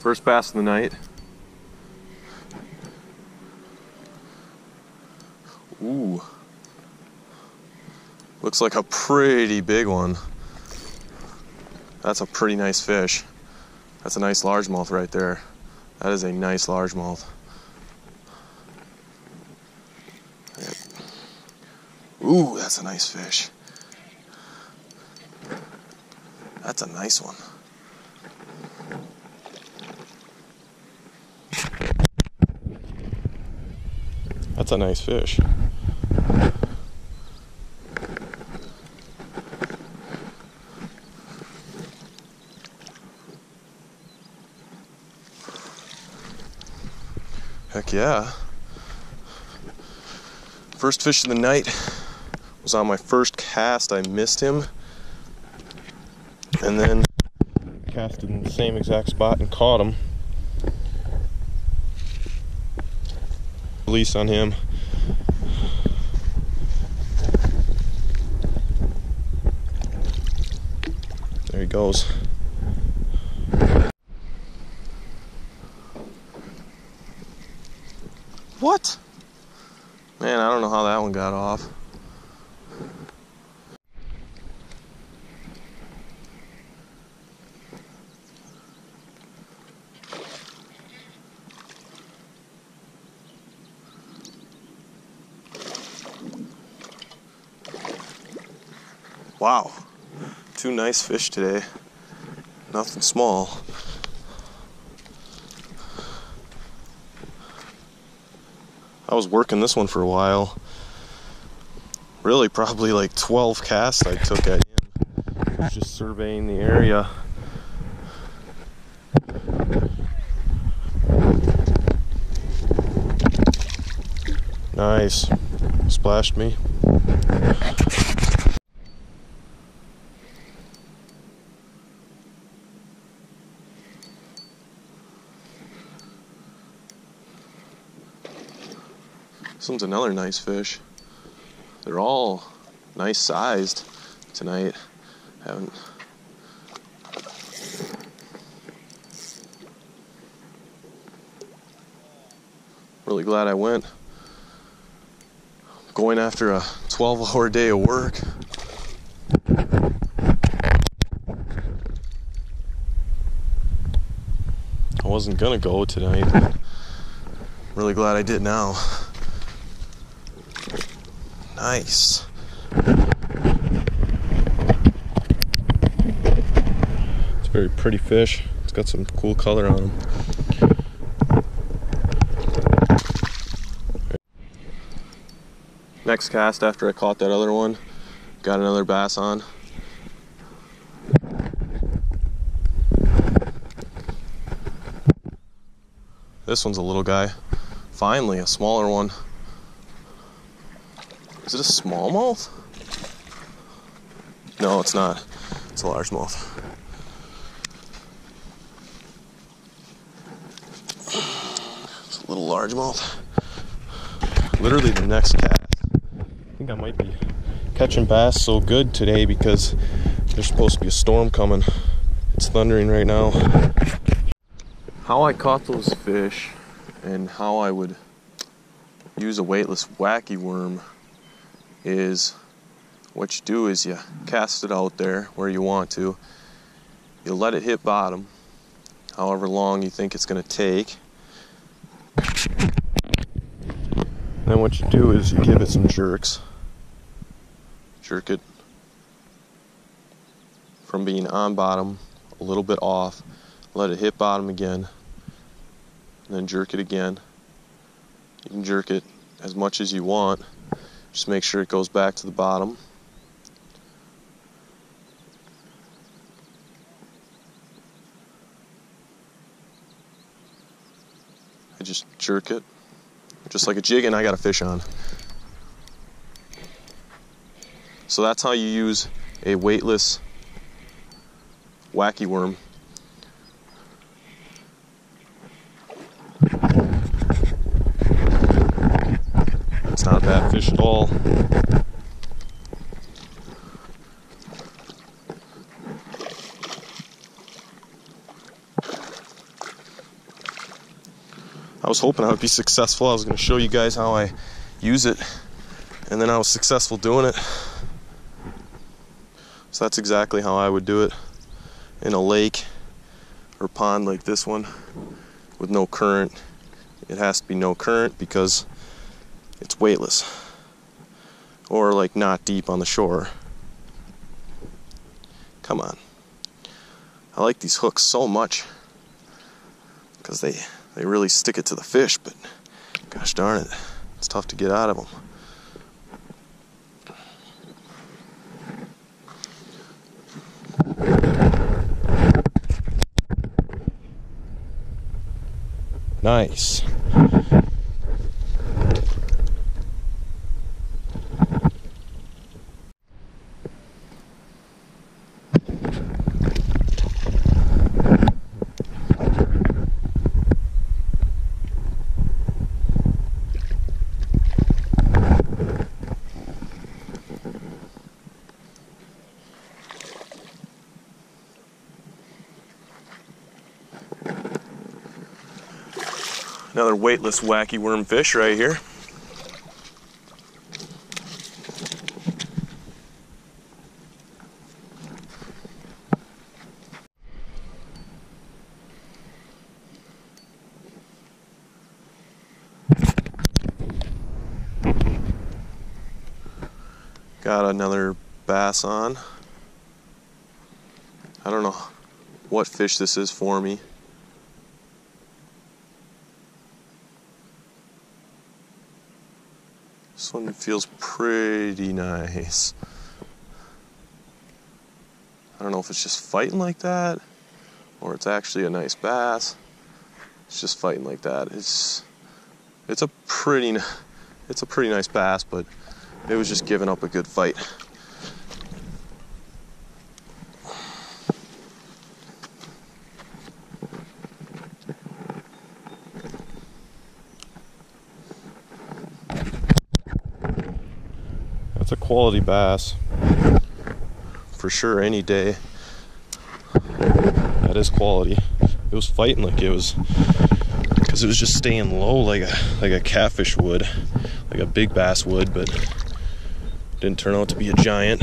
First bass of the night. Ooh. Looks like a pretty big one. That's a pretty nice fish. That's a nice largemouth right there. That is a nice largemouth. Ooh, that's a nice fish. That's a nice one. That's a nice fish. Heck yeah. First fish of the night was on my first cast. I missed him. And then casted in the same exact spot and caught him. Release on him. There he goes. What? Man, I don't know how that one got off. Wow, two nice fish today. Nothing small. I was working this one for a while. Really, probably like 12 casts I took at him. I was just surveying the area. Nice. Splashed me. This one's another nice fish. They're all nice sized tonight. Really glad I went. Going after a 12-hour day of work. I wasn't gonna go tonight, but really glad I did now. Nice. It's a very pretty fish. It's got some cool color on him. Next cast after I caught that other one, got another bass on. This one's a little guy. Finally, a smaller one. Is it a smallmouth? No, it's not. It's a largemouth. It's a little largemouth. Literally the next cast. I think I might be catching bass so good today because there's supposed to be a storm coming. It's thundering right now. How I caught those fish and how I would use a weightless wacky worm is what you do is you cast it out there where you want to. You let it hit bottom, however long you think it's going to take. Then what you do is you give it some jerks. Jerk it from being on bottom a little bit off. Let it hit bottom again. And then jerk it again. You can jerk it as much as you want. Just make sure it goes back to the bottom. I just jerk it. Just like a jig, and I got a fish on. So that's how you use a weightless wacky worm. It's not a bad fish at all. I was hoping I would be successful. I was going to show you guys how I use it, and then I was successful doing it. So that's exactly how I would do it in a lake or pond like this one with no current. It has to be no current because it's weightless, or like not deep on the shore. Come on. I like these hooks so much because they really stick it to the fish, but gosh darn it, it's tough to get out of them. Nice. Another weightless wacky worm fish right here. Got another bass on. I don't know what fish this is for me. This one feels pretty nice. I don't know if it's just fighting like that or it's actually a nice bass. It's just fighting like that. It's a pretty nice bass, but it was just giving up a good fight. That's a quality bass for sure any day. That is quality. It was fighting like it was, because it was just staying low like a catfish would, like a big bass would, but didn't turn out to be a giant.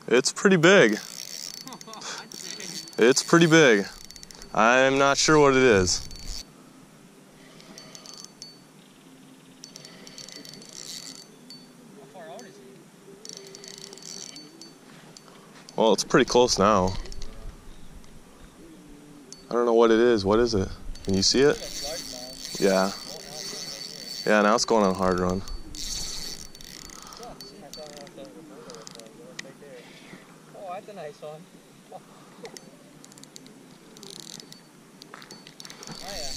It's pretty big. It's pretty big. I'm not sure what it is. How far out is he? Well, it's pretty close now. I don't know what it is. What is it? Can you see it? Yeah. Yeah, now it's going on a hard run. Oh, that's a nice one. Oh, yeah.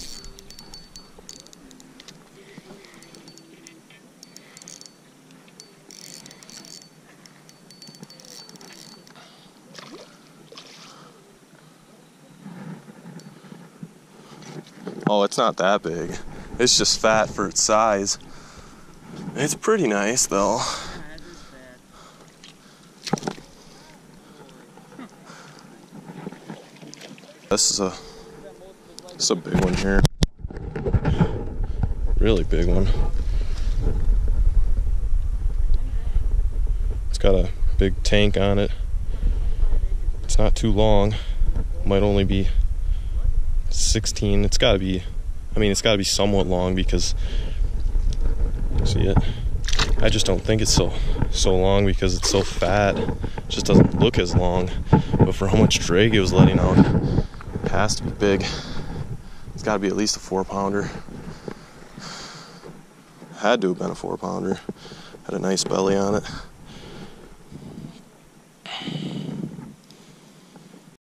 Oh, it's not that big. It's just fat for its size. It's pretty nice though. This is a big one here. Really big one. It's got a big tank on it. It's not too long. Might only be 16. It's gotta be, I mean, it's gotta be somewhat long because, see it? I just don't think it's so long because it's so fat. It just doesn't look as long. But for how much drag it was letting out, it has to be big. It's gotta be at least a 4-pounder. Had to have been a 4-pounder. Had a nice belly on it.